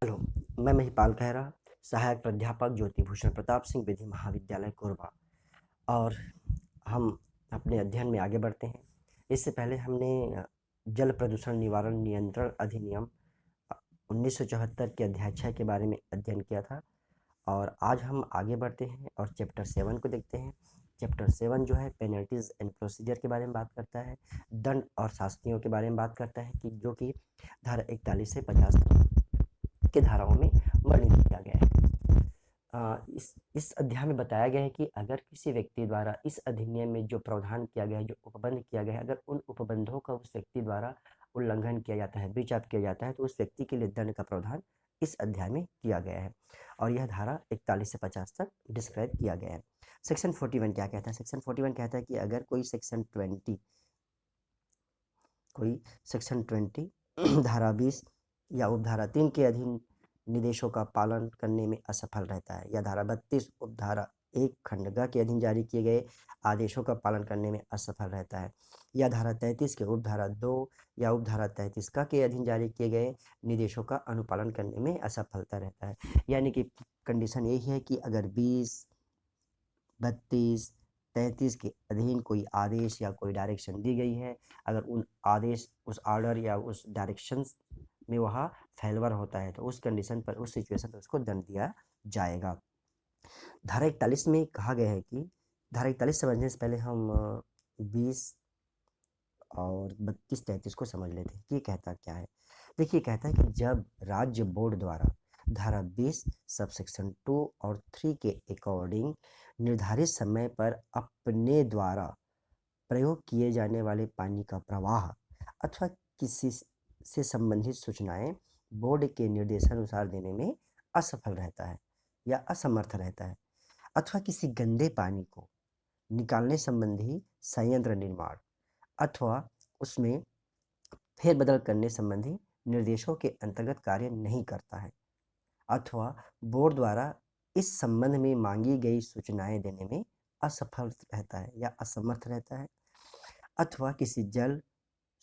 Hello, मैं महिपाल खहरा, सहायक प्राध्यापक ज्योति भूषण प्रताप सिंह विधि महाविद्यालय कोरबा। और हम अपने अध्ययन में आगे बढ़ते हैं। इससे पहले हमने जल प्रदूषण निवारण नियंत्रण अधिनियम 1974 के अध्याय 6 के बारे में अध्ययन किया था। और आज हम आगे बढ़ते हैं और चैप्टर 7 को देखते हैं। चैप्टर 7 जो है पेनल्टीज एंड प्रोसीजर के बारे में बात करता है, दंड और शास्तियों के बारे में बात करता है, कि जो कि धारा 41 से 50 के धाराओं में वर्णित किया गया है। इस अध्याय में बताया गया है कि अगर किसी व्यक्ति द्वारा इस अधिनियम में जो प्रावधान किया गया है, जो उपबंध किया गया है, अगर उन उपबंधों का उस व्यक्ति द्वारा उल्लंघन किया जाता है, ब्रीच ऑफ किया जाता है, तो उस व्यक्ति के लिए दंड का प्रावधान इस अध्याय में किया गया है। और यह धारा 41 से 50 तक डिस्क्राइब किया गया है। सेक्शन 41 क्या कहता है? सेक्शन 41 कहता है कि अगर कोई सेक्शन 20 धारा 20 या उपधारा 3 के अधीन निर्देशों का पालन करने में असफल रहता है, या धारा 32 उपधारा 1 खंड ग के अधीन जारी किए गए आदेशों का पालन करने में असफल रहता है, या धारा 33 के उपधारा 2 या उपधारा 33 क के अधीन जारी किए गए निर्देशों का अनुपालन करने में असफलता रहता है। यानी कि कंडीशन यही है कि अगर 20, 32, 33 के अधीन कोई आदेश या कोई डायरेक्शन दी गई है, अगर उन आदेश, उस ऑर्डर या उस डायरेक्शन में वह फेलवर होता है, तो उस कंडीशन पर, उस सिचुएशन पर उसको दंड दिया जाएगा। धारा 41 में कहा गया है कि धारा 41 समझने से पहले हम 20 और 32, 33 को समझ लेते हैं कि ये कहता क्या है। देखिए, कहता है कि जब राज्य बोर्ड द्वारा धारा 20 सबसेक्शन 2 और 3 के अकॉर्डिंग निर्धारित समय पर अपने द्वारा प्रयोग किए जाने वाले पानी का प्रवाह अथवा किसी से संबंधित सूचनाएं बोर्ड के निर्देशानुसार देने में असफल रहता है या असमर्थ रहता है, अथवा किसी गंदे पानी को निकालने संबंधी संयंत्र निर्माण अथवा उसमें फेरबदल करने संबंधी निर्देशों के अंतर्गत कार्य नहीं करता है, अथवा बोर्ड द्वारा इस संबंध में मांगी गई सूचनाएं देने में असफल रहता है या असमर्थ रहता है, अथवा किसी जल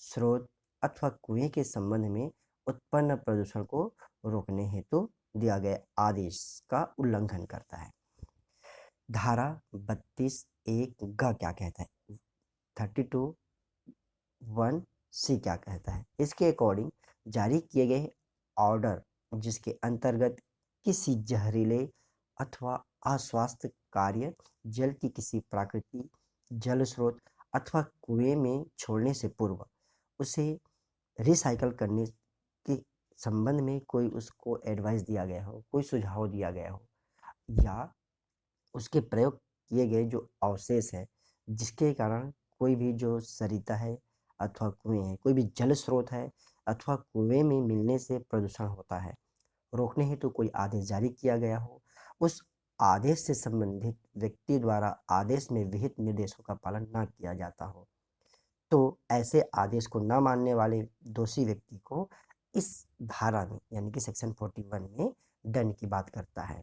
स्रोत अथवा कुएं के संबंध में उत्पन्न प्रदूषण को रोकने हेतु दिया गया आदेश का उल्लंघन करता है। धारा 32 एक ग क्या कहता है? 32(1)(c क्या कहता है? इसके अकॉर्डिंग जारी किए गए ऑर्डर जिसके अंतर्गत किसी जहरीले अथवा अस्वास्थ्य कार्य जल की किसी प्राकृतिक जल स्रोत अथवा कुएं में छोड़ने से पूर्व उसे रिसाइकल करने के संबंध में कोई उसको एडवाइस दिया गया हो, कोई सुझाव दिया गया हो, या उसके प्रयोग किए गए जो अवशेष है, जिसके कारण कोई भी जो सरिता है अथवा कुएं है, कोई भी जल स्रोत है अथवा कुएं में मिलने से प्रदूषण होता है, रोकने हेतु कोई आदेश जारी किया गया हो, उस आदेश से संबंधित व्यक्ति द्वारा आदेश में विहित निर्देशों का पालन न किया जाता हो, तो ऐसे आदेश को न मानने वाले दोषी व्यक्ति को इस धारा में, यानी कि सेक्शन 41 में दंड की बात करता है।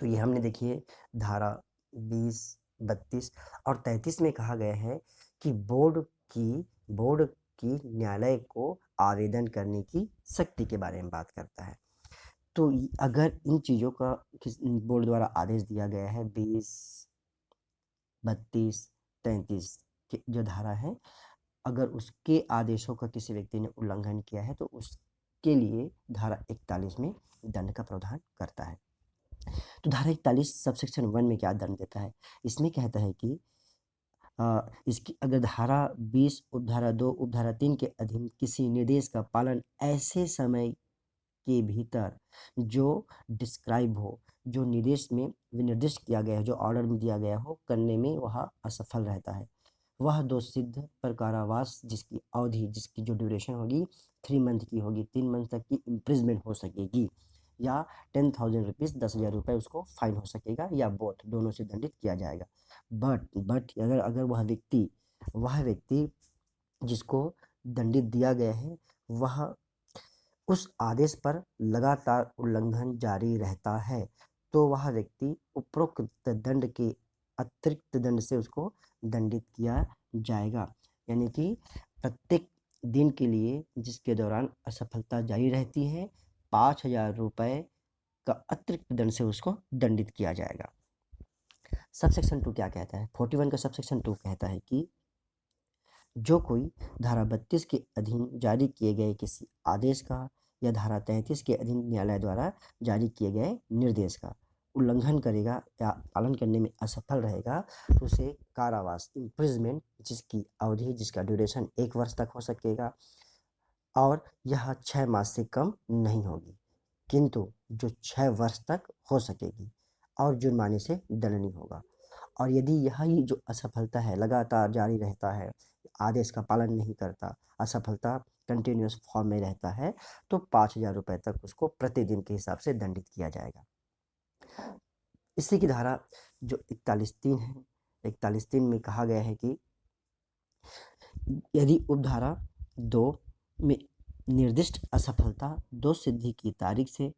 तो ये हमने देखिए धारा 20, 32 और 33 में कहा गया है कि बोर्ड की न्यायालय को आवेदन करने की शक्ति के बारे में बात करता है। तो अगर इन चीज़ों का बोर्ड द्वारा आदेश दिया गया है, 20, 32, 33 के जो धारा है, अगर उसके आदेशों का किसी व्यक्ति ने उल्लंघन किया है, तो उसके लिए धारा 41 में दंड का प्रावधान करता है। तो धारा 41 सबसेक्शन 1 में क्या दंड देता है? इसमें कहता है कि इसकी अगर धारा 20 उपधारा 2 उपधारा 3 के अधीन किसी निर्देश का पालन ऐसे समय के भीतर जो डिस्क्राइब हो, जो निर्देश में विनिर्दिष्ट किया गया है, जो ऑर्डर में दिया गया हो, करने में वह असफल रहता है, वह दोषसिद्ध पर कारावास जिसकी अवधि, जिसकी जो ड्यूरेशन होगी 3 मंथ की होगी, 3 मंथ तक की इम्प्रिजमेंट हो सकेगी, या 10,000 रुपीज़ 10,000 रुपये उसको फाइन हो सकेगा, या बोथ दोनों से दंडित किया जाएगा। बट अगर अगर वह व्यक्ति जिसको दंडित दिया गया है, वह उस आदेश पर लगातार उल्लंघन जारी रहता है, तो वह व्यक्ति उपरोक्त दंड के अतिरिक्त दंड से उसको दंडित किया जाएगा। यानी कि प्रत्येक दिन के लिए जिसके दौरान असफलता जारी रहती है, 5,000 रुपये का अतिरिक्त दंड से उसको दंडित किया जाएगा। सबसेक्शन 2 क्या कहता है? 41 का सबसेक्शन 2 कहता है कि जो कोई धारा 32 के अधीन जारी किए गए किसी आदेश का या धारा 33 के अधीन न्यायालय द्वारा जारी किए गए निर्देश का उल्लंघन करेगा या पालन करने में असफल रहेगा तो उसे कारावास इम्प्रिजमेंट, जिसकी अवधि, जिसका ड्यूरेशन 1 वर्ष तक हो सकेगा और यह 6 मास से कम नहीं होगी, किंतु जो 6 वर्ष तक हो सकेगी और जुर्माने से दंडनीय होगा। और यदि यही जो असफलता है लगातार जारी रहता है, आदेश का पालन नहीं करता, असफलता कंटिन्यूअस फॉर्म में रहता है, तो 5,000 रुपये तक उसको प्रतिदिन के हिसाब से दंडित किया जाएगा। इसी की धारा जो 41(3) है, 41(3) में कहा गया है कि यदि उपधारा 2 में निर्दिष्ट असफलता 2 सिद्धि की तारीख से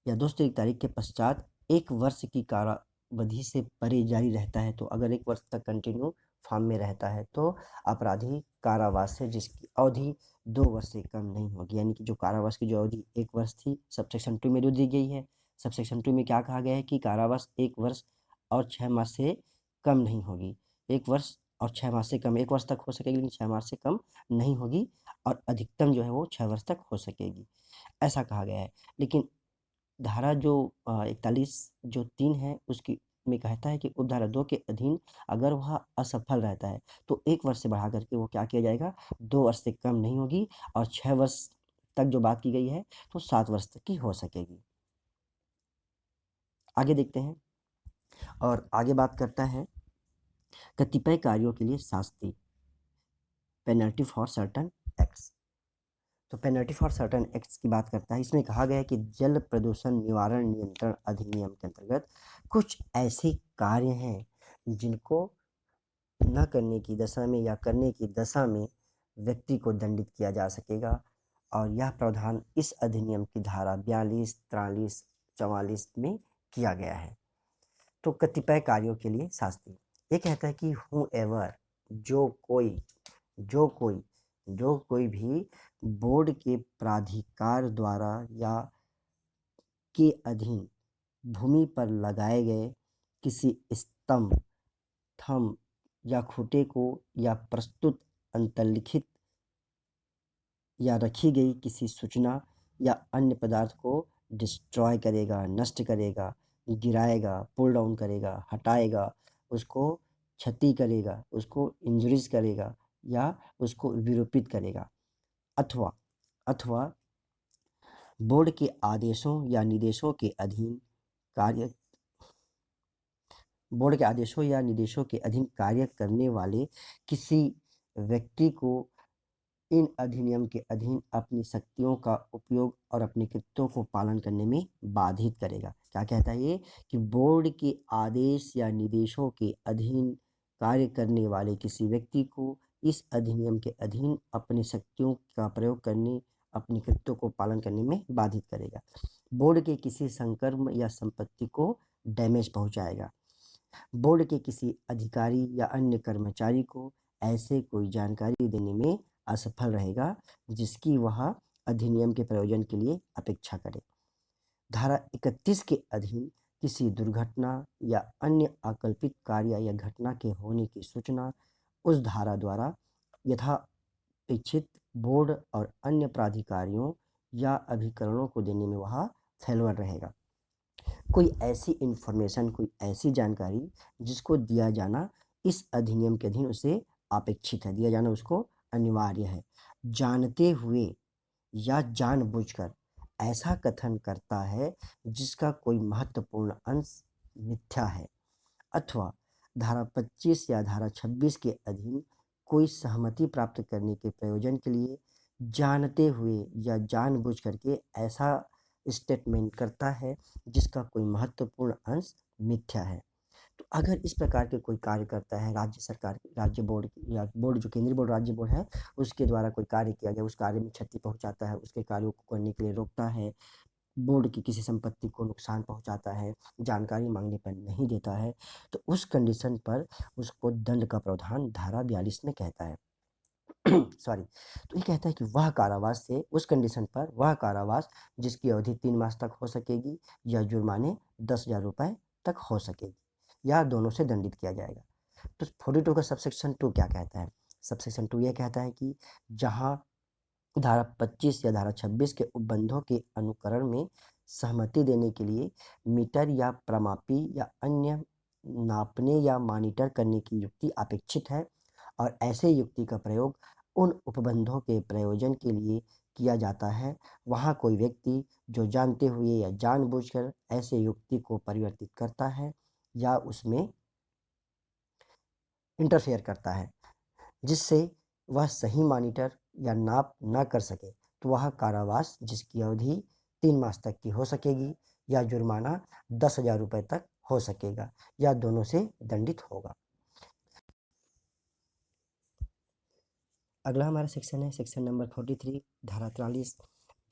या 2 तारीख के पश्चात 1 वर्ष की कारावधि से परे जारी रहता है, तो अगर 1 वर्ष तक कंटिन्यू फॉर्म में रहता है तो अपराधी कारावास है जिसकी अवधि 2 वर्ष से कम नहीं होगी। यानी कि जो कारावास की जो अवधि 1 वर्ष थी सबसेक्शन 2 में जो दी गई है, सबसेक्शन 2 में क्या कहा गया है कि कारावास 1 वर्ष और 6 मास से कम नहीं होगी। 1 वर्ष और 6 मास से कम, 1 वर्ष तक हो सकेगी लेकिन 6 मास से कम नहीं होगी और अधिकतम जो है वो 6 वर्ष तक हो सकेगी, ऐसा कहा गया है। लेकिन धारा जो 41 जो 3 है उसकी में कहता है कि उपधारा 2 के अधीन अगर वह असफल रहता है तो 1 वर्ष से बढ़ा करके वो क्या किया जाएगा, 2 वर्ष से कम नहीं होगी और 6 वर्ष तक जो बात की गई है तो 7 वर्ष तक की हो सकेगी। आगे देखते हैं और आगे बात करता है कतिपय कार्यों के लिए शास्ति, पेनल्टी फॉर सर्टन एक्ट्स। तो पेनल्टी फॉर सर्टन एक्ट्स की बात करता है। इसमें कहा गया है कि जल प्रदूषण निवारण नियंत्रण अधिनियम के अंतर्गत कुछ ऐसे कार्य हैं जिनको न करने की दशा में या करने की दशा में व्यक्ति को दंडित किया जा सकेगा और यह प्रावधान इस अधिनियम की धारा 42, 43, 44 में किया गया है। तो कतिपय कार्यों के लिए शास्ति, ये कहता है कि हूएवर, जो कोई भी बोर्ड के प्राधिकार द्वारा या के अधीन भूमि पर लगाए गए किसी स्तंभ, थंब या खूंटे को या प्रस्तुत अंतर्लिखित या रखी गई किसी सूचना या अन्य पदार्थ को डिस्ट्रॉय करेगा, नष्ट करेगा, गिराएगा, पुल डाउन करेगा, हटाएगा, उसको क्षति करेगा, उसको इंजुरीज करेगा या उसको विरूपित करेगा अथवा बोर्ड के आदेशों या निर्देशों के अधीन कार्य बोर्ड के आदेशों या निर्देशों के अधीन कार्य करने वाले किसी व्यक्ति को इन अधिनियम के अधीन अपनी शक्तियों का उपयोग और अपने कृत्यों को पालन करने में बाधित करेगा। क्या कहता है ये कि बोर्ड के आदेश या निर्देशों के अधीन कार्य करने वाले किसी व्यक्ति को इस अधिनियम के अधीन अपनी शक्तियों का प्रयोग करने, अपने कृत्यों को पालन करने में बाधित करेगा। बोर्ड के किसी संकर्म या संपत्ति को डैमेज पहुंचाएगा। बोर्ड के किसी अधिकारी या अन्य कर्मचारी को ऐसे कोई जानकारी देने में असफल रहेगा जिसकी वह अधिनियम के प्रयोजन के लिए अपेक्षा करे। धारा 31 के अधीन किसी दुर्घटना या अन्य अकल्पित कार्य या घटना के होने की सूचना उस धारा द्वारा यथापेक्षित बोर्ड और अन्य प्राधिकारियों या अभिकरणों को देने में वह फेलवर रहेगा। कोई ऐसी इंफॉर्मेशन, कोई ऐसी जानकारी जिसको दिया जाना इस अधिनियम के अधीन उसे अपेक्षित है, दिया जाना उसको अनिवार्य है, जानते हुए या जानबूझकर ऐसा कथन करता है जिसका कोई महत्वपूर्ण अंश मिथ्या है अथवा धारा 25 या धारा 26 के अधीन कोई सहमति प्राप्त करने के प्रयोजन के लिए जानते हुए या जानबूझ करके ऐसा स्टेटमेंट करता है जिसका कोई महत्वपूर्ण अंश मिथ्या है। तो अगर इस प्रकार के कोई कार्य करता है, राज्य सरकार, राज्य बोर्ड या बोर्ड जो केंद्रीय बोर्ड, राज्य बोर्ड है, उसके द्वारा कोई कार्य किया गया, उस कार्य में क्षति पहुंचाता है, उसके कार्यों को करने के लिए रोकता है, बोर्ड की किसी संपत्ति को नुकसान पहुंचाता है, जानकारी मांगने पर नहीं देता है, तो उस कंडीशन पर उसको दंड का प्रावधान धारा 42 में कहता है। सॉरी, तो ये कहता है कि वह कारावास से उस कंडीशन पर वह कारावास जिसकी अवधि 3 मास तक हो सकेगी या जुर्माने 10,000 रुपए तक हो सकेगी या दोनों से दंडित किया जाएगा। तो 42 का सबसेक्शन 2 क्या कहता है? सबसेक्शन 2 ये कहता है कि जहाँ धारा 25 या धारा 26 के उपबंधों के अनुकरण में सहमति देने के लिए मीटर या प्रमापी या अन्य नापने या मॉनिटर करने की युक्ति अपेक्षित है और ऐसे युक्ति का प्रयोग उन उपबंधों के प्रयोजन के लिए किया जाता है, वहाँ कोई व्यक्ति जो जानते हुए या जानबूझकर ऐसे युक्ति को परिवर्तित करता है या उसमें इंटरफेयर करता है, जिससे वह सही मॉनिटर या नाप न कर सके, तो वह कारावास जिसकी अवधि 3 मास तक की हो सकेगी या जुर्माना 10,000 रुपए तक हो सकेगा या दोनों से दंडित होगा। अगला हमारा सेक्शन है सेक्शन नंबर 43 धारा 43।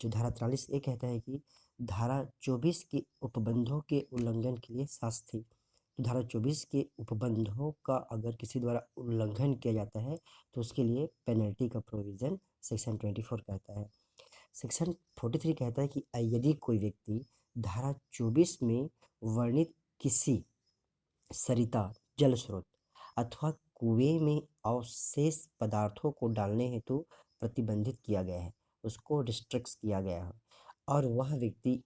जो धारा 43 ये कहता है कि धारा 24 के उपबंधों के उल्लंघन के लिए शास्ति। तो धारा 24 के उपबंधों का अगर किसी द्वारा उल्लंघन किया जाता है तो उसके लिए पेनल्टी का प्रोविज़न सेक्शन 24 कहता है। सेक्शन 43 कहता है कि यदि कोई व्यक्ति धारा 24 में वर्णित किसी सरिता जल स्रोत अथवा कुएं में अवशेष पदार्थों को डालने हेतु प्रतिबंधित किया गया है, उसको रिस्ट्रिक्ट किया गया है और वह व्यक्ति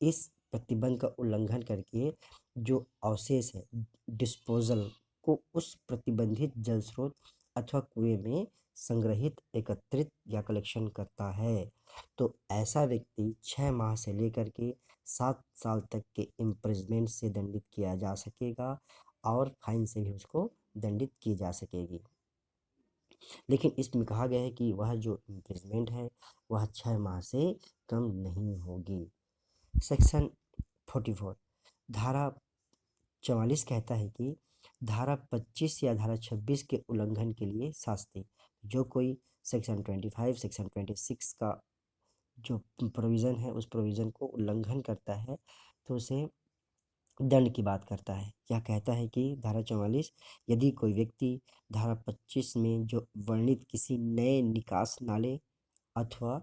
इस प्रतिबंध का उल्लंघन करके जो अवशेष है डिस्पोजल को उस प्रतिबंधित जल स्रोत अथवा कुएं में संग्रहित एकत्रित या कलेक्शन करता है, तो ऐसा व्यक्ति 6 माह से लेकर के 7 साल तक के इम्प्रिजमेंट से दंडित किया जा सकेगा और फाइन से भी उसको दंडित की जा सकेगी। लेकिन इसमें कहा गया है कि वह जो इम्प्रिजमेंट है वह 6 माह से कम नहीं होगी। सेक्शन 44 धारा 44 कहता है कि धारा 25 या धारा 26 के उल्लंघन के लिए शास्ति। जो कोई सेक्शन 25 सेक्शन 26 का जो प्रोविज़न है उस प्रोविज़न को उल्लंघन करता है तो उसे दंड की बात करता है। यह कहता है कि धारा 44 यदि कोई व्यक्ति धारा 25 में जो वर्णित किसी नए निकास नाले अथवा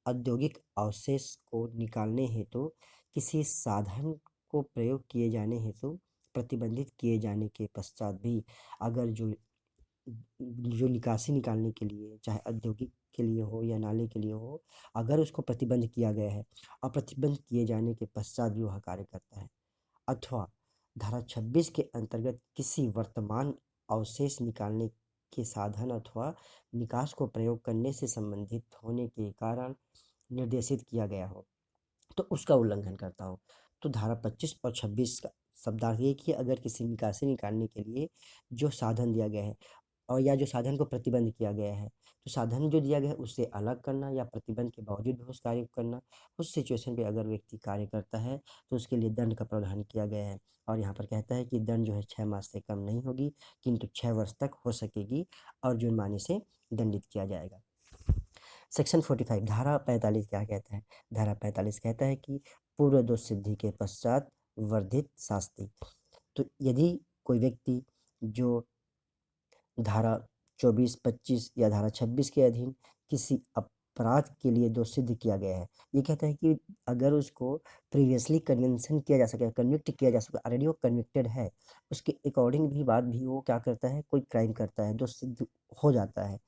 औद्योगिक अवशेष को निकालने हेतु किसी साधन को प्रयोग किए जाने हेतु प्रतिबंधित किए जाने के पश्चात भी अगर जो निकासी निकालने के लिए चाहे औद्योगिक के लिए हो या नाले के लिए हो, अगर उसको प्रतिबंध किया गया है और प्रतिबंध किए जाने के पश्चात भी वह कार्य करता है अथवा धारा 26 के अंतर्गत किसी वर्तमान अवशेष निकालने के साधन अथवा निकास को प्रयोग करने से संबंधित होने के कारण निर्देशित किया गया हो तो उसका उल्लंघन करता हो। तो धारा 25 और 26 का शब्दार्थ ये कि अगर किसी निकासी निकालने के लिए जो साधन दिया गया है और या जो साधन को प्रतिबंध किया गया है, तो साधन जो दिया गया है उससे अलग करना या प्रतिबंध के बावजूद भी उस कार्य को करना, उस सिचुएशन पे अगर व्यक्ति कार्य करता है तो उसके लिए दंड का प्रावधान किया गया है। और यहाँ पर कहता है कि दंड जो है 6 मास से कम नहीं होगी किंतु 6 वर्ष तक हो सकेगी और जुर्माने से दंडित किया जाएगा। सेक्शन 45 धारा 45 क्या कहता है? धारा 45 कहता है कि पूर्व दोष सिद्धि के पश्चात वर्धित शास्ति। तो यदि कोई व्यक्ति जो धारा 24, 25 या धारा 26 के अधीन किसी अपराध के लिए दोष सिद्ध किया गया है, ये कहता है कि अगर उसको प्रीवियसली कन्विक्शन किया जा सके, कन्विक्ट किया जा सके, ऑलरेडी वो कन्विक्टेड है, उसके अकॉर्डिंग भी बात भी वो क्या करता है, कोई क्राइम करता है, दोष सिद्ध हो जाता है,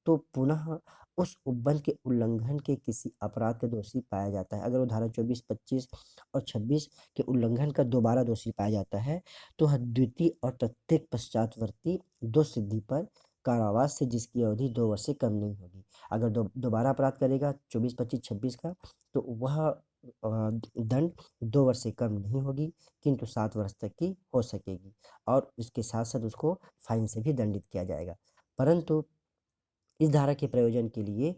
तो पुनः उस उपबंध के उल्लंघन के किसी अपराध का दोषी पाया जाता है। अगर वो धारा 24, 25 और 26 के उल्लंघन का दोबारा दोषी पाया जाता है, तो वह द्वितीय और प्रत्येक पश्चातवर्ती दोष सिद्धि पर कारावास से जिसकी अवधि 2 वर्ष से कम नहीं होगी। अगर दोबारा अपराध करेगा 24, 25, 26 का, तो वह दंड 2 वर्ष से कम नहीं होगी किंतु 7 वर्ष तक की हो सकेगी और इसके साथ-साथ उसको फाइन से भी दंडित किया जाएगा। परंतु इस धारा के प्रयोजन के लिए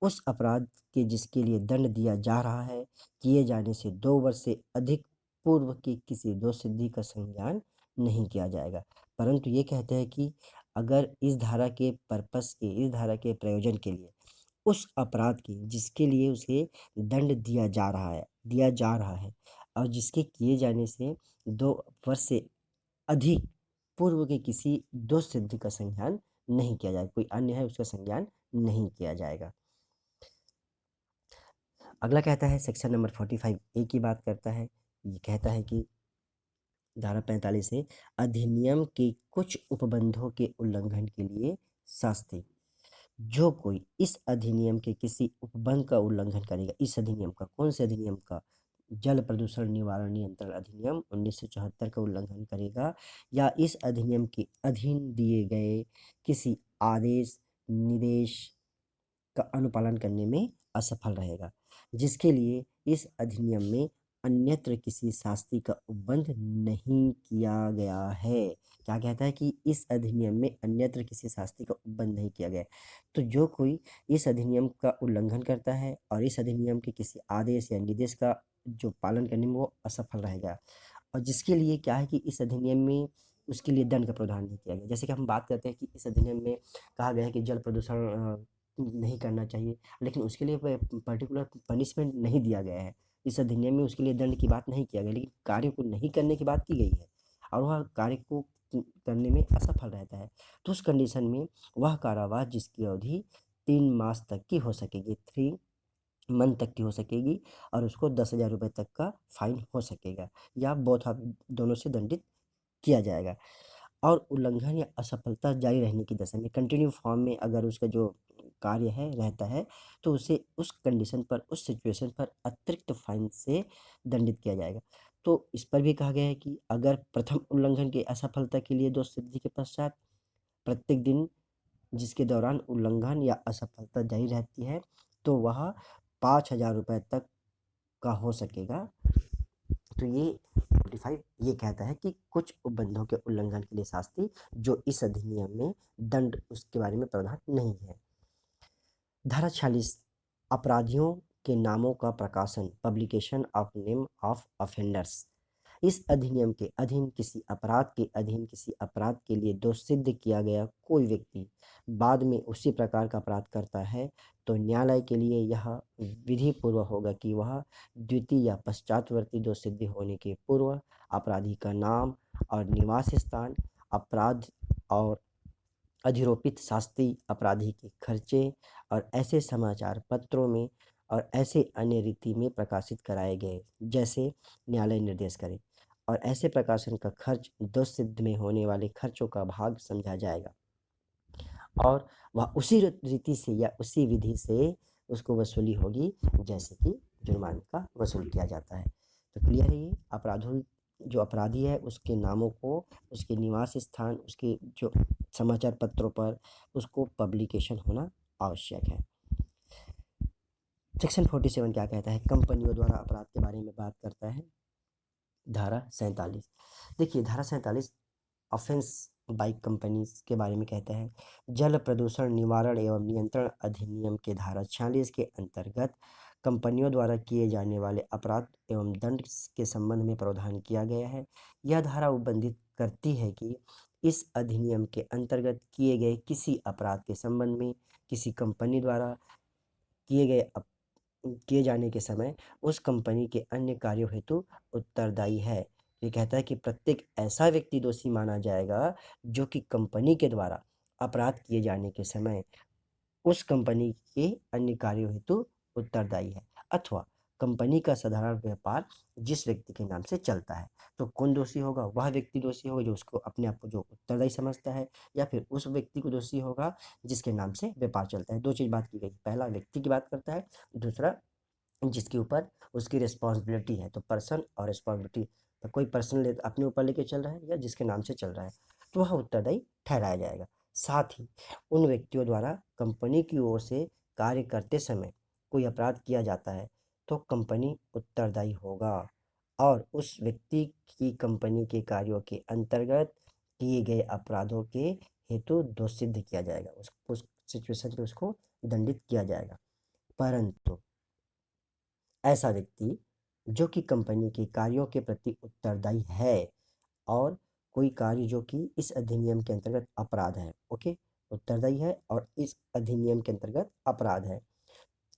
उस अपराध के जिसके लिए दंड दिया जा रहा है, किए जाने से 2 वर्ष से अधिक पूर्व की किसी दोष सिद्धि का संज्ञान नहीं किया जाएगा। परंतु ये कहते हैं कि अगर इस धारा के पर्पस के, इस धारा के प्रयोजन के लिए उस अपराध के जिसके लिए उसे दंड दिया जा रहा है और जिसके किए जाने से 2 वर्ष से अधिक पूर्व के किसी दोष सिद्धि का संज्ञान नहीं किया जाएगा, कोई अन्य है उसका संज्ञान नहीं किया जाएगा। अगला कहता है सेक्शन नंबर 45A की बात करता है। ये कहता है कि धारा 45 से अधिनियम के कुछ उपबंधों के उल्लंघन के लिए शास्ति। जो कोई इस अधिनियम के किसी उपबंध का उल्लंघन करेगा, इस अधिनियम का, कौन से अधिनियम का? जल प्रदूषण निवारण नियंत्रण अधिनियम 1974 का उल्लंघन करेगा, या इस अधिनियम के अधीन दिए गए किसी आदेश निर्देश का अनुपालन करने में असफल रहेगा, जिसके लिए इस अधिनियम में अन्यत्र किसी शास्ति का उपबंध नहीं किया गया है। क्या कहता है कि इस अधिनियम में अन्यत्र किसी शास्ति का उपबंध नहीं किया गया है। तो जो कोई इस अधिनियम का उल्लंघन करता है और इस अधिनियम के किसी आदेश या निर्देश का जो पालन करने में वो असफल रहेगा, और जिसके लिए क्या है कि इस अधिनियम में उसके लिए दंड का प्रावधान नहीं किया गया। जैसे कि हम बात करते हैं कि इस अधिनियम में कहा गया है कि जल प्रदूषण नहीं करना चाहिए, लेकिन उसके लिए पर्टिकुलर पनिशमेंट नहीं दिया गया है। इस अधिनियम में उसके लिए दंड की बात नहीं किया गया, लेकिन कार्य को नहीं करने की बात की गई है और वह कार्य को करने में असफल रहता है, तो उस कंडीशन में वह कारावास जिसकी अवधि 3 मास तक की हो सकेगी, 3 मंथ तक की हो सकेगी, और उसको 10,000 रुपये तक का फाइन हो सकेगा, या बोथ ऑफ दोनों से दंडित किया जाएगा। और उल्लंघन या असफलता जारी रहने की दशा में, कंटिन्यू फॉर्म में अगर उसका जो कार्य है रहता है, तो उसे उस कंडीशन पर, उस सिचुएशन पर अतिरिक्त फाइन से दंडित किया जाएगा। तो इस पर भी कहा गया है कि अगर प्रथम उल्लंघन की असफलता के लिए दोष सिद्धि के पश्चात प्रत्येक दिन जिसके दौरान उल्लंघन या असफलता जारी रहती है, तो वह 5,000 रुपये तक का हो सकेगा। तो ये 45 ये कहता है कि कुछ उपबंधों के उल्लंघन के लिए शास्ति, जो इस अधिनियम में दंड उसके बारे में प्रावधान नहीं है। धारा 46 अपराधियों के नामों का प्रकाशन, publication of name of offenders. इस अधिनियम के अधीन किसी अपराध के अधीन किसी अपराध के लिए दोष सिद्ध किया गया कोई व्यक्ति बाद में उसी प्रकार का अपराध करता है, तो न्यायालय के लिए यह विधि पूर्व होगा कि वह द्वितीय या पश्चातवर्ती दोष सिद्धि होने के पूर्व अपराधी का नाम और निवास स्थान, अपराध और अधिरोपित शास्ति, अपराधी के खर्चे और ऐसे समाचार पत्रों में और ऐसे अन्य रीति में प्रकाशित कराए गए जैसे न्यायालय निर्देश करे, और ऐसे प्रकाशन का खर्च दोष सिद्ध में होने वाले खर्चों का भाग समझा जाएगा, और वह उसी रीति से या उसी विधि से उसको वसूली होगी जैसे कि जुर्माने का वसूल किया जाता है। तो क्लियर है ये अपराधों, जो अपराधी है उसके नामों को, उसके निवास स्थान, उसके जो समाचार पत्रों पर उसको पब्लिकेशन होना आवश्यक है। सेक्शन 47 क्या कहता है? कंपनियों द्वारा अपराध के बारे में बात करता है। धारा 47, देखिए धारा 47 ऑफेंस बाई कंपनीज के बारे में कहता है। जल प्रदूषण निवारण एवं नियंत्रण अधिनियम के धारा 46 के अंतर्गत कंपनियों द्वारा किए जाने वाले अपराध एवं दंड के संबंध में प्रावधान किया गया है। यह धारा उपबंधित करती है कि इस अधिनियम के अंतर्गत किए गए किसी अपराध के संबंध में किसी कंपनी द्वारा किए जाने के समय उस कंपनी के अन्य कार्यों हेतु उत्तरदायी है। ये कहता है कि प्रत्येक ऐसा व्यक्ति दोषी माना जाएगा जो कि कंपनी के द्वारा अपराध किए जाने के समय उस कंपनी के अन्य कार्यों हेतु उत्तरदायी है, अथवा कंपनी का साधारण व्यापार जिस व्यक्ति के नाम से चलता है। तो कौन दोषी होगा? वह व्यक्ति दोषी होगा जो उसको अपने आप को जो उत्तरदायी समझता है, या फिर उस व्यक्ति को दोषी होगा जिसके नाम से व्यापार चलता है। दो चीज़ बात की गई, पहला व्यक्ति की बात करता है, दूसरा जिसके ऊपर उसकी रिस्पॉन्सिबिलिटी है। तो पर्सन और रिस्पॉन्सिबिलिटी, तो कोई पर्सन अपने ऊपर लेके चल रहा है या जिसके नाम से चल रहा है, तो वह उत्तरदायी ठहराया जाएगा। साथ ही उन व्यक्तियों द्वारा कंपनी की ओर से कार्य करते समय कोई अपराध किया जाता है तो कंपनी उत्तरदायी होगा, और उस व्यक्ति की कंपनी के कार्यों के अंतर्गत किए गए अपराधों के हेतु दोष सिद्ध किया जाएगा, उस सिचुएशन पे उसको दंडित किया जाएगा। परंतु ऐसा व्यक्ति जो कि कंपनी के कार्यों के प्रति उत्तरदायी है, और कोई कार्य जो कि इस अधिनियम के अंतर्गत अपराध है, ओके, उत्तरदायी है और इस अधिनियम के अंतर्गत अपराध है,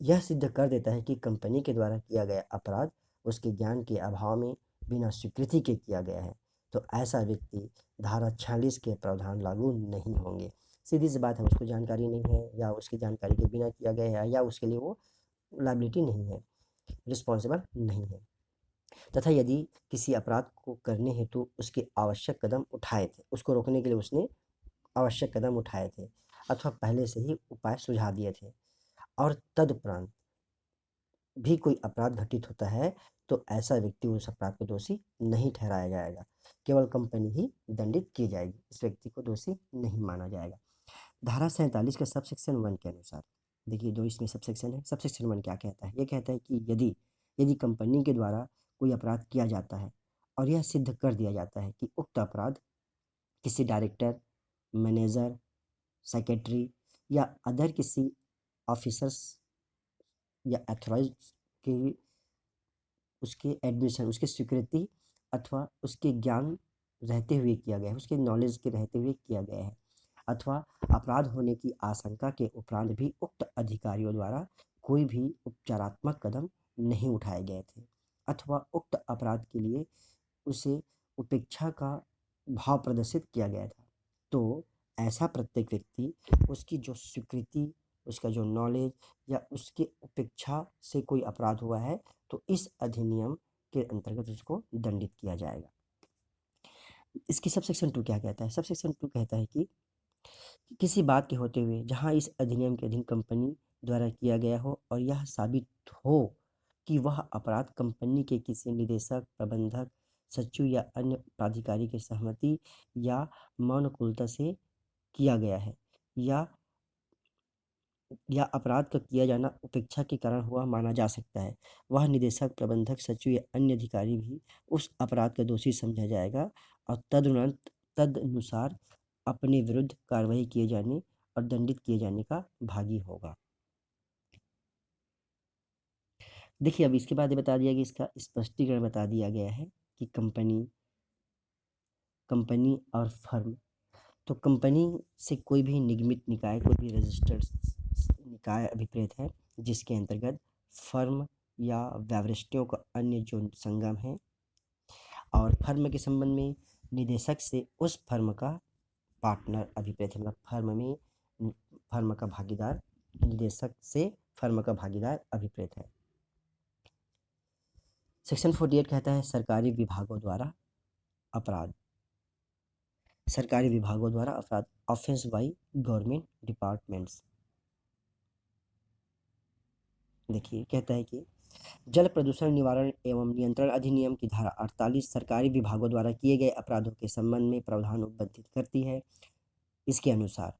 यह सिद्ध कर देता है कि कंपनी के द्वारा किया गया अपराध उसके ज्ञान के अभाव में बिना स्वीकृति के किया गया है, तो ऐसा व्यक्ति धारा 46 के प्रावधान लागू नहीं होंगे। सीधी सी बात है, उसको जानकारी नहीं है या उसकी जानकारी के बिना किया गया है या उसके लिए वो लायबिलिटी नहीं है, रिस्पॉन्सिबल नहीं है। तथा यदि किसी अपराध को करने हेतु उसके आवश्यक कदम उठाए थे, उसको रोकने के लिए उसने आवश्यक कदम उठाए थे अथवा पहले से ही उपाय सुझा दिए थे और तदुपरांत भी कोई अपराध घटित होता है, तो ऐसा व्यक्ति उस अपराध को दोषी नहीं ठहराया जाएगा, केवल कंपनी ही दंडित की जाएगी, इस व्यक्ति को दोषी नहीं माना जाएगा। धारा 47 के सबसेक्शन 1 के अनुसार, देखिए जो इसमें सबसेक्शन है, सबसेक्शन 1 क्या कहता है? ये कहता है कि यदि यदि कंपनी के द्वारा कोई अपराध किया जाता है और यह सिद्ध कर दिया जाता है कि उक्त अपराध किसी डायरेक्टर, मैनेजर, सेक्रेटरी या अदर किसी ऑफिसर्स या अथॉराइज्ड की उसके एडमिशन, उसकी स्वीकृति अथवा उसके ज्ञान रहते हुए किया गया है, उसके नॉलेज के रहते हुए किया गया है, अथवा अपराध होने की आशंका के उपरांत भी उक्त अधिकारियों द्वारा कोई भी उपचारात्मक कदम नहीं उठाए गए थे, अथवा उक्त अपराध के लिए उसे उपेक्षा का भाव प्रदर्शित किया गया था, तो ऐसा प्रत्येक व्यक्ति उसकी जो स्वीकृति, उसका जो नॉलेज या उसकी उपेक्षा से कोई अपराध हुआ है, तो इस अधिनियम के अंतर्गत उसको दंडित किया जाएगा। इसकी सबसेक्शन 2 क्या कहता है? सबसेक्शन 2 कहता है कि किसी बात के होते हुए जहाँ इस अधिनियम के अधीन कंपनी द्वारा किया गया हो और यह साबित हो कि वह अपराध कंपनी के किसी निदेशक, प्रबंधक, सचिव या अन्य प्राधिकारी की सहमति या मौनकुलता से किया गया है या अपराध का किया जाना उपेक्षा के कारण हुआ माना जा सकता है, वह निदेशक, प्रबंधक, सचिव या अन्य अधिकारी भी उस अपराध का दोषी समझा जाएगा और तदनुसार अपने विरुद्ध कार्रवाई किए जाने और दंडित किए जाने का भागी होगा। देखिए, अब इसके बाद ये बता दिया कि इसका स्पष्टीकरण बता दिया गया है कि कंपनी और फर्म, तो कंपनी से कोई भी निगमित निकाय, कोई भी रजिस्टर्ड निकाय अभिप्रेत है जिसके अंतर्गत फर्म या व्यवसायियों का अन्य जो संगम है, और फर्म के संबंध में निदेशक से उस फर्म का पार्टनर अभिप्रेत है, मतलब फर्म का भागीदार, निदेशक से फर्म का भागीदार अभिप्रेत है। सेक्शन 48 कहता है सरकारी विभागों द्वारा अपराध, ऑफेंस बाय गवर्नमेंट डिपार्टमेंट्स। देखिए, कहता है कि जल प्रदूषण निवारण एवं नियंत्रण अधिनियम की धारा 48 सरकारी विभागों द्वारा किए गए अपराधों के संबंध में प्रावधान उपबद्धित करती है। इसके अनुसार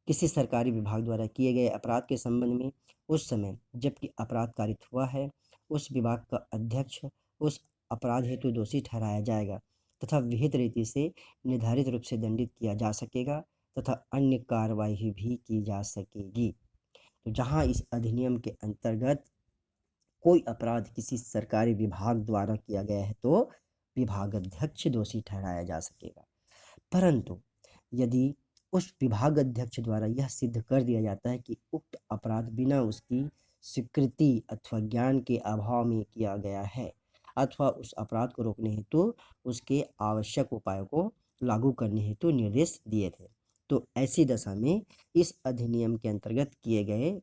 किसी सरकारी विभाग द्वारा किए गए अपराध के संबंध में उस समय जबकि अपराध कारित हुआ है, उस विभाग का अध्यक्ष उस अपराध हेतु दोषी ठहराया जाएगा तथा विहित रीति से निर्धारित रूप से दंडित किया जा सकेगा तथा अन्य कार्रवाई भी की जा सकेगी। तो जहाँ इस अधिनियम के अंतर्गत कोई अपराध किसी सरकारी विभाग द्वारा किया गया है, तो विभागाध्यक्ष दोषी ठहराया जा सकेगा, परंतु यदि उस विभागाध्यक्ष द्वारा यह सिद्ध कर दिया जाता है कि उक्त अपराध बिना उसकी स्वीकृति अथवा ज्ञान के अभाव में किया गया है अथवा उस अपराध को रोकने हेतु उसके आवश्यक उपायों को लागू करने हेतु निर्देश दिए थे, तो ऐसी दशा में इस अधिनियम के अंतर्गत किए गए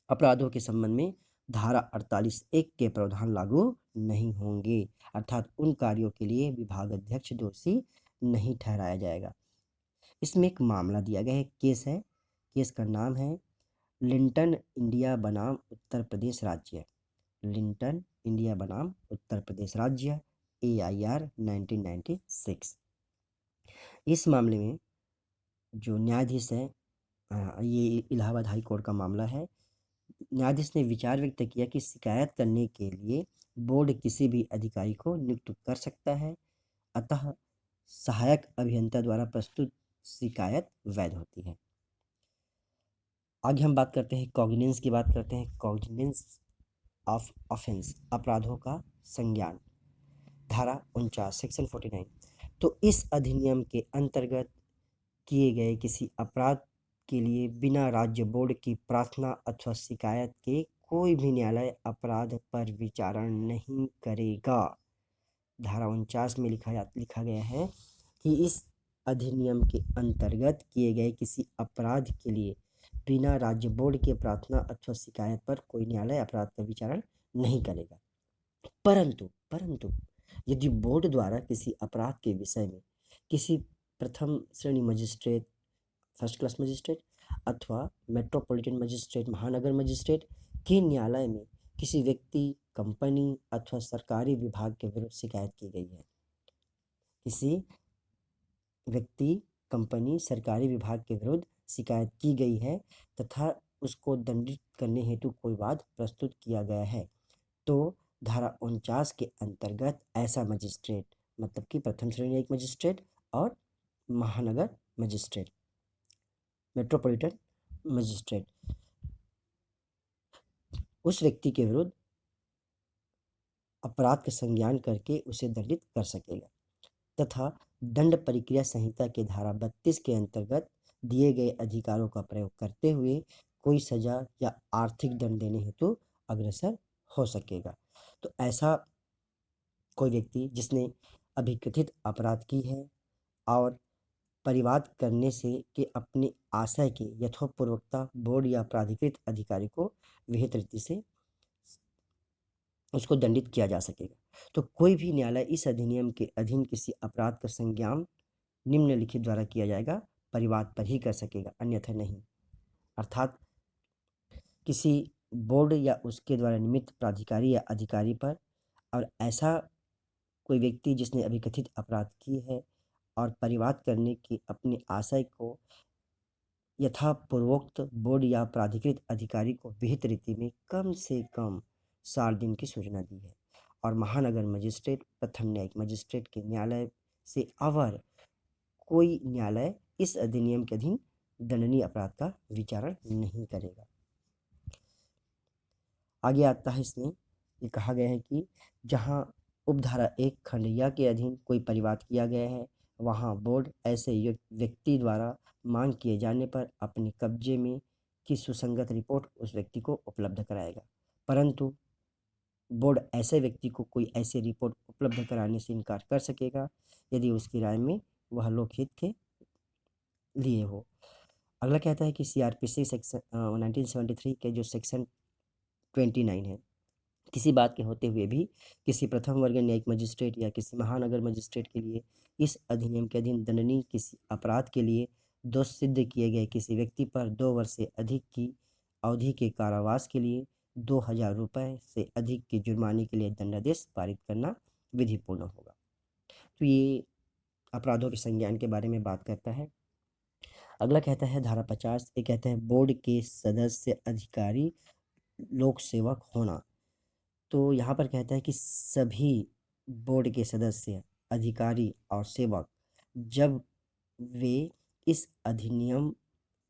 अपराधों के संबंध में धारा 48(1) के प्रावधान लागू नहीं होंगे, अर्थात उन कार्यों के लिए विभागाध्यक्ष दोषी नहीं ठहराया जाएगा। इसमें एक मामला दिया गया है, केस है, केस का नाम है लिंटन इंडिया बनाम उत्तर प्रदेश राज्य, लिंटन इंडिया बनाम उत्तर प्रदेश राज्य, AIR 1996। इस मामले में जो न्यायाधीश है, ये इलाहाबाद हाई कोर्ट का मामला है, न्यायाधीश ने विचार व्यक्त किया कि शिकायत करने के लिए बोर्ड किसी भी अधिकारी को नियुक्त कर सकता है, अतः सहायक अभियंता द्वारा प्रस्तुत शिकायत वैध होती है। आगे हम बात करते हैं कॉग्निजेंस की, बात करते हैं कॉग्निजेंस ऑफ ऑफेंस, अपराधों का संज्ञान, धारा 49 सेक्शन 49। तो इस अधिनियम के अंतर्गत किए गए किसी अपराध के लिए बिना राज्य बोर्ड की प्रार्थना अथवा शिकायत के कोई भी न्यायालय अपराध पर विचारण नहीं करेगा। धारा 49 में लिखा गया है कि इस अधिनियम के अंतर्गत किए गए किसी अपराध के लिए बिना राज्य बोर्ड के प्रार्थना अथवा शिकायत पर कोई न्यायालय अपराध का विचारण नहीं करेगा। परंतु परंतु यदि बोर्ड द्वारा किसी अपराध के विषय में किसी प्रथम श्रेणी मजिस्ट्रेट, फर्स्ट क्लास मजिस्ट्रेट अथवा मेट्रोपॉलिटन मजिस्ट्रेट, महानगर मजिस्ट्रेट के न्यायालय में किसी व्यक्ति, कंपनी अथवा सरकारी विभाग के विरुद्ध शिकायत की गई है, किसी व्यक्ति, कंपनी, सरकारी विभाग के विरुद्ध शिकायत की गई है तथा उसको दंडित करने हेतु कोई वाद प्रस्तुत किया गया है, तो धारा 49 के अंतर्गत ऐसा मजिस्ट्रेट, मतलब कि प्रथम श्रेणी एक मजिस्ट्रेट और महानगर मजिस्ट्रेट, मेट्रोपॉलिटन मजिस्ट्रेट, उस व्यक्ति के विरुद्ध अपराध का संज्ञान करके उसे दंडित कर सकेगा तथा दंड प्रक्रिया संहिता के धारा 32 के अंतर्गत दिए गए अधिकारों का प्रयोग करते हुए कोई सजा या आर्थिक दंड देने हेतु अग्रसर हो सकेगा। तो ऐसा कोई व्यक्ति जिसने अभिकथित अपराध की है और परिवाद करने से कि अपने आशय के यथोपूर्वकता बोर्ड या प्राधिकृत अधिकारी को विहित रीति से उसको दंडित किया जा सकेगा। तो कोई भी न्यायालय इस अधिनियम के अधीन किसी अपराध का संज्ञान निम्नलिखित द्वारा किया जाएगा, परिवाद पर ही कर सकेगा, अन्यथा नहीं। अर्थात किसी बोर्ड या उसके द्वारा निमित्त प्राधिकारी या अधिकारी पर, और ऐसा कोई व्यक्ति जिसने अभिकथित अपराध की है और परिवाद करने की अपने आशय को यथापूर्वोक्त बोर्ड या प्राधिकृत अधिकारी को विहित रीति में कम से कम 60 दिन की सूचना दी है, और महानगर मजिस्ट्रेट, प्रथम न्यायिक मजिस्ट्रेट के न्यायालय से अवर कोई न्यायालय इस अधिनियम के अधीन दंडनीय अपराध का विचारण नहीं करेगा। आगे आता है, इसमें ये कहा गया है कि जहां उपधारा 1 खंड या के अधीन कोई परिवाद किया गया है, वहां बोर्ड ऐसे व्यक्ति द्वारा मांग किए जाने पर अपने कब्जे में की सुसंगत रिपोर्ट उस व्यक्ति को उपलब्ध कराएगा। परंतु बोर्ड ऐसे व्यक्ति को कोई ऐसी रिपोर्ट उपलब्ध कराने से इनकार कर सकेगा यदि उसकी राय में वह लोकहित के लिए हो। अगला कहता है कि सीआरपीसी सेक्शन 1973 के जो सेक्शन 29 है, किसी बात के होते हुए भी किसी प्रथम वर्ग न्यायिक मजिस्ट्रेट या किसी महानगर मजिस्ट्रेट के लिए इस अधिनियम के अधीन दंडनीय किसी अपराध के लिए दोष सिद्ध किए गए किसी व्यक्ति पर 2 वर्ष से अधिक की अवधि के कारावास के लिए 2000 रुपये से अधिक के जुर्माने के लिए दंडादेश पारित करना विधिपूर्ण होगा। तो ये अपराधों के संज्ञान के बारे में बात करता है। अगला कहता है धारा 50, ये कहता है बोर्ड के सदस्य अधिकारी लोक सेवक होना। तो यहाँ पर कहता है कि सभी बोर्ड के सदस्य, अधिकारी और सेवक जब वे इस अधिनियम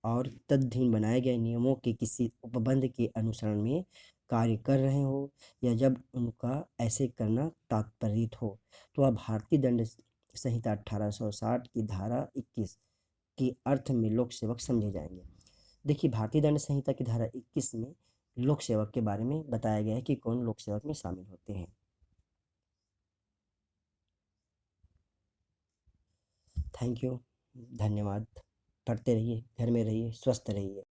और तदधीन बनाए गए नियमों के किसी उपबंध के अनुसरण में कार्य कर रहे हो या जब उनका ऐसे करना तात्पर्यित हो, तो वह भारतीय दंड संहिता 1860 की धारा 21 के अर्थ में लोक सेवक समझे जाएंगे। देखिए, भारतीय दंड संहिता की धारा 21 में लोक सेवक के बारे में बताया गया है कि कौन लोक सेवक में शामिल होते हैं। थैंक यू, धन्यवाद। पढ़ते रहिए, घर में रहिए, स्वस्थ रहिए।